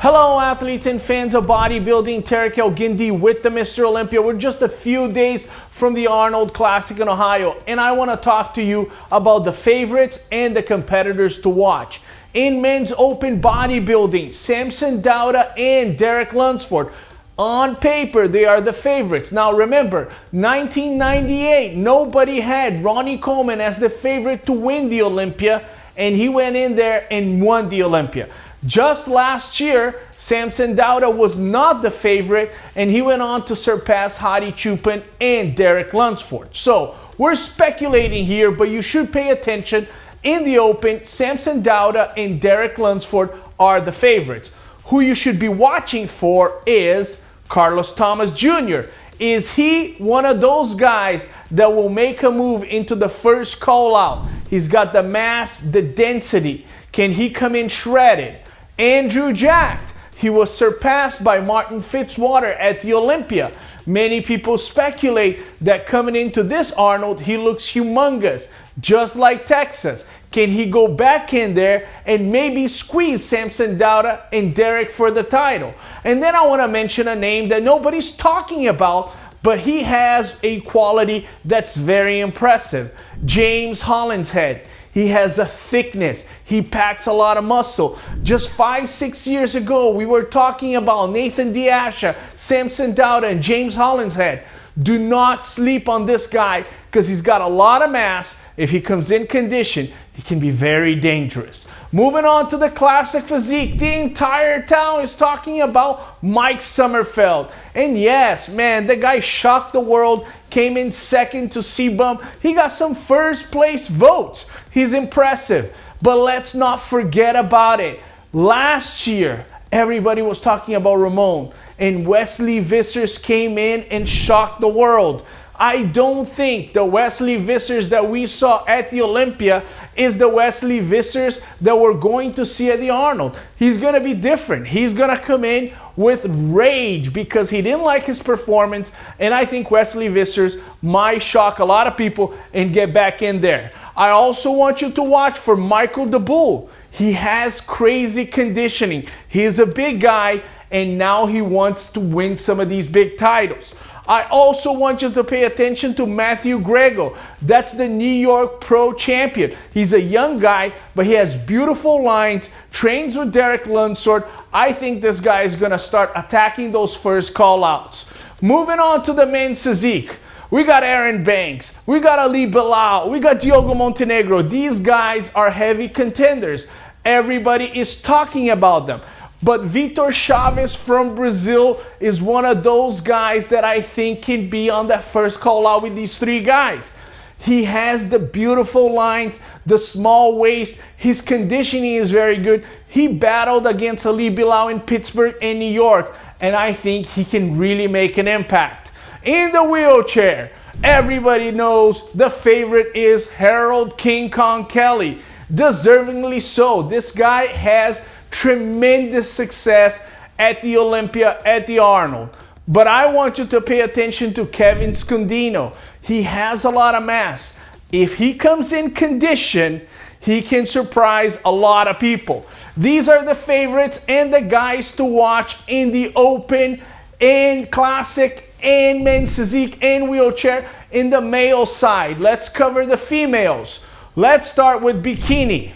Hello athletes and fans of bodybuilding, Tarek Gindi with the Mr. Olympia. We're just a few days from the Arnold Classic in Ohio, and I want to talk to you about the favorites and the competitors to watch. In men's open bodybuilding, Samson Dauda and Derek Lunsford. On paper, they are the favorites. Now remember, 1998, nobody had Ronnie Coleman as the favorite to win the Olympia, and he went in there and won the Olympia. Just last year, Samson Dauda was not the favorite, and he went on to surpass Hadi Choopan and Derek Lunsford. So we're speculating here, but you should pay attention. In the open, Samson Dauda and Derek Lunsford are the favorites. Who you should be watching for is Carlos Thomas Jr. Is he one of those guys that will make a move into the first call out? He's got the mass, the density. Can he come in shredded? Andrew Jacked. He was surpassed by Martin Fitzwater at the Olympia. Many people speculate that coming into this Arnold, he looks humongous, just like Texas. Can he go back in there and maybe squeeze Samson Dauda and Derek for the title? And then I want to mention a name that nobody's talking about, but he has a quality that's very impressive. James Hollinshead. He has a thickness. He packs a lot of muscle. Just 5-6 years ago, we were talking about Nathan Diasha, Samson Dauda, and James Hollinshead. Do not sleep on this guy because he's got a lot of mass. If he comes in condition, he can be very dangerous. Moving on to the classic physique, the entire town is talking about Mike Sommerfeld. And yes, man, the guy shocked the world, came in second to C-Bump. He got some first place votes. He's impressive. But let's not forget about it. Last year, everybody was talking about Ramon, and Wesley Vissers came in and shocked the world. I don't think the Wesley Vissers that we saw at the Olympia is the Wesley Vissers that we're going to see at the Arnold. He's going to be different. He's going to come in with rage because he didn't like his performance, and I think Wesley Vissers might shock a lot of people and get back in there. I also want you to watch for Michael the Bull. He has crazy conditioning. He is a big guy, and now he wants to win some of these big titles. I also want you to pay attention to Matthew Grego. That's the New York Pro Champion. He's a young guy, but he has beautiful lines, trains with Derek Lunsford. I think this guy is going to start attacking those first call-outs. Moving on to the men's physique. We got Aaron Banks. We got Ali Bilal. We got Diogo Montenegro. These guys are heavy contenders. Everybody is talking about them. But Vitor Chaves from Brazil is one of those guys that I think can be on that first call out with these three guys. He has the beautiful lines, the small waist. His conditioning is very good. He battled against Ali Bilal in Pittsburgh and New York, and I think he can really make an impact. In the wheelchair, everybody knows the favorite is Harold King Kong Kelly. Deservingly so. This guy has tremendous success at the Olympia, at the Arnold. But I want you to pay attention to Kevin Scundino. He has a lot of mass. If he comes in condition, he can surprise a lot of people. These are the favorites and the guys to watch in the open, and classic, and men's physique, and wheelchair. In the male side, let's cover the females. Let's start with Bikini.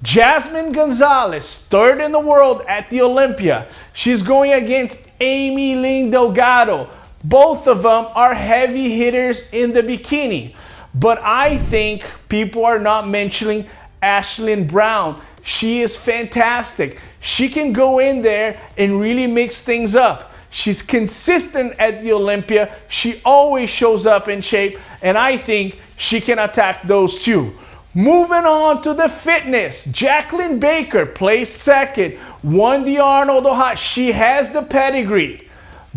Jasmine Gonzalez, third in the world at the Olympia. She's going against Amy Lynn Delgado. Both of them are heavy hitters in the bikini. But I think people are not mentioning Ashlyn Brown. She is fantastic. She can go in there and really mix things up. She's consistent at the Olympia. She always shows up in shape, and I think she can attack those two. Moving on to the fitness, Jacqueline Baker placed second, won the Arnold Ohio. She has the pedigree.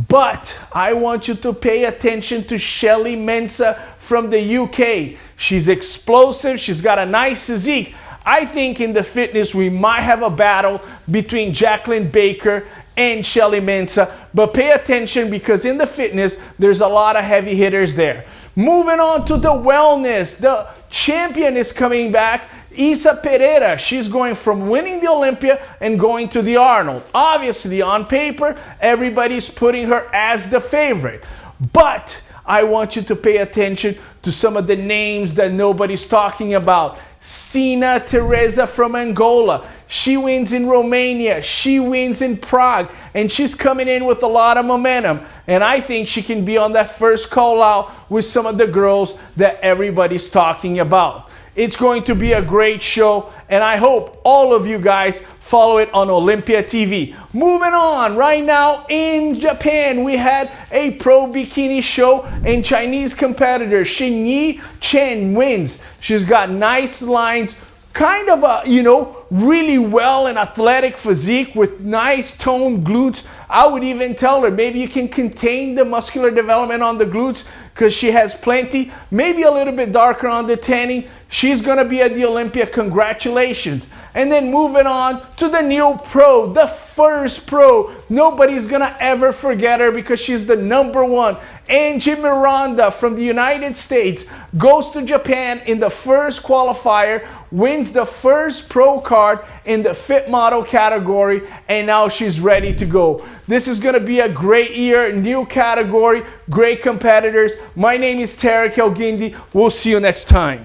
But I want you to pay attention to Shelly Mensah from the UK. She's explosive. She's got a nice physique. I think in the fitness we might have a battle between Jacqueline Baker and Shelly Mensah. But pay attention because in the fitness there's a lot of heavy hitters there. Moving on to the wellness, the champion is coming back. Isa Pereira, she's going from winning the Olympia and going to the Arnold. Obviously, on paper, everybody's putting her as the favorite. But I want you to pay attention to some of the names that nobody's talking about. Sina Teresa from Angola. She wins in Romania. She wins in Prague. And she's coming in with a lot of momentum. And I think she can be on that first call out with some of the girls that everybody's talking about. It's going to be a great show. And I hope all of you guys follow it on Olympia TV. Moving on, right now in Japan, we had a pro bikini show and Chinese competitor Xinyi Chen wins. She's got nice lines, kind of a, really well and athletic physique with nice toned glutes. I would even tell her maybe you can contain the muscular development on the glutes because she has plenty, maybe a little bit darker on the tanning. She's going to be at the Olympia. Congratulations. And then moving on to the new pro, the first pro. Nobody's going to ever forget her because she's the #1. Angie Miranda from the United States goes to Japan in the first qualifier, wins the first pro card in the fit model category, and now she's ready to go. This is going to be a great year, new category, great competitors. My name is Tarek El Guindy. We'll see you next time.